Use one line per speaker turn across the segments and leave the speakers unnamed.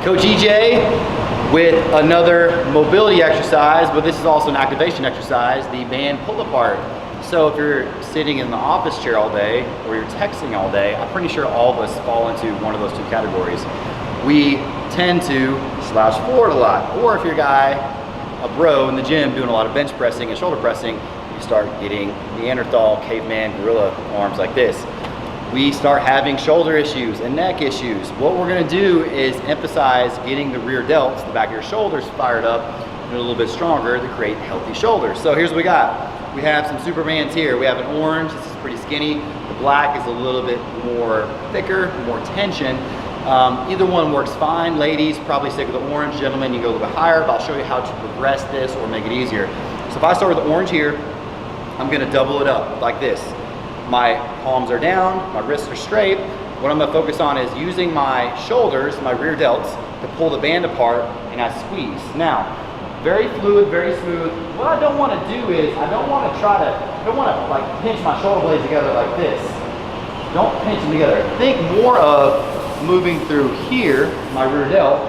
Coach EJ with another mobility exercise, but this is also an activation exercise, the band pull apart. So if you're sitting in the office chair all day or you're texting all day, I'm pretty sure all of us fall into one of those two categories. We tend to slouch forward a lot, or if you're a bro in the gym doing a lot of bench pressing and shoulder pressing, you start getting Neanderthal, caveman, gorilla arms like this. We start having shoulder issues and neck issues. What we're gonna do is emphasize getting the rear delts, the back of your shoulders, fired up and a little bit stronger to create healthy shoulders. So here's what we got. We have some Supermans here. We have an orange, this is pretty skinny. The black is a little bit more thicker, more tension. Either one works fine. Ladies, probably stick with the orange. Gentlemen, you go a little bit higher, but I'll show you how to progress this or make it easier. So if I start with the orange here, I'm gonna double it up like this. My palms are down, my wrists are straight. What I'm gonna focus on is using my shoulders, my rear delts, to pull the band apart and I squeeze. Now, very fluid, very smooth. What I don't wanna do is, I don't wanna like pinch my shoulder blades together like this. Don't pinch them together. Think more of moving through here, my rear delt,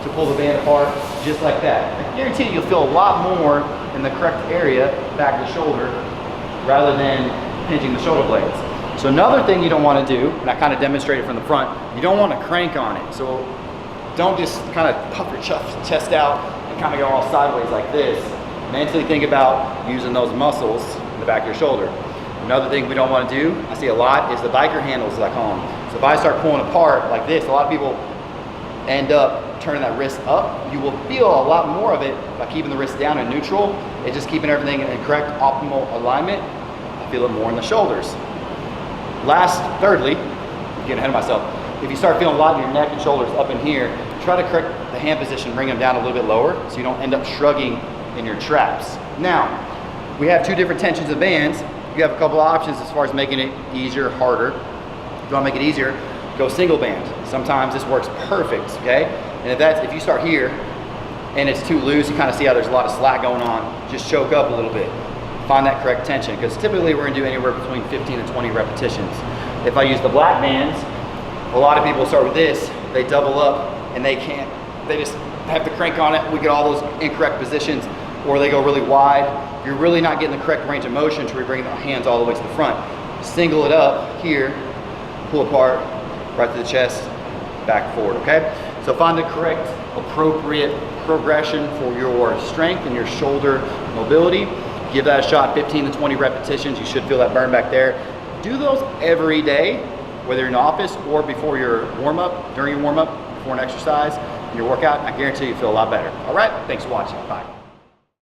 to pull the band apart just like that. I guarantee you'll feel a lot more in the correct area, back of the shoulder, rather than pinching the shoulder blades. So another thing you don't want to do, and I kind of demonstrated from the front, you don't want to crank on it. So don't just kind of puff your chest out and kind of go all sideways like this. Mentally think about using those muscles in the back of your shoulder. Another thing we don't want to do, I see a lot, is the biker handles, as I call them. So if I start pulling apart like this, a lot of people end up turning that wrist up. You will feel a lot more of it by keeping the wrist down in neutral and just keeping everything in correct optimal alignment. Feel it more in the shoulders. Thirdly, getting ahead of myself, if you start feeling a lot in your neck and shoulders up in here, try to correct the hand position, bring them down a little bit lower so you don't end up shrugging in your traps. Now, we have two different tensions of bands. You have a couple of options as far as making it easier, harder. If you want to make it easier, go single band. Sometimes this works perfect, okay? And if you start here and it's too loose, you kind of see how there's a lot of slack going on, just choke up a little bit. Find that correct tension, because typically we're gonna do anywhere between 15 and 20 repetitions. If I use the black bands, a lot of people start with this, they double up and they just have to crank on it. We get all those incorrect positions, or they go really wide. You're really not getting the correct range of motion to bring the hands all the way to the front. Single it up here, pull apart, right to the chest, back forward, okay? So find the correct, appropriate progression for your strength and your shoulder mobility. Give that a shot, 15 to 20 repetitions. You should feel that burn back there. Do those every day, whether you're in the office or before your warm-up, during your warm-up, before an exercise, your workout. I guarantee you feel a lot better. All right, thanks for watching, bye.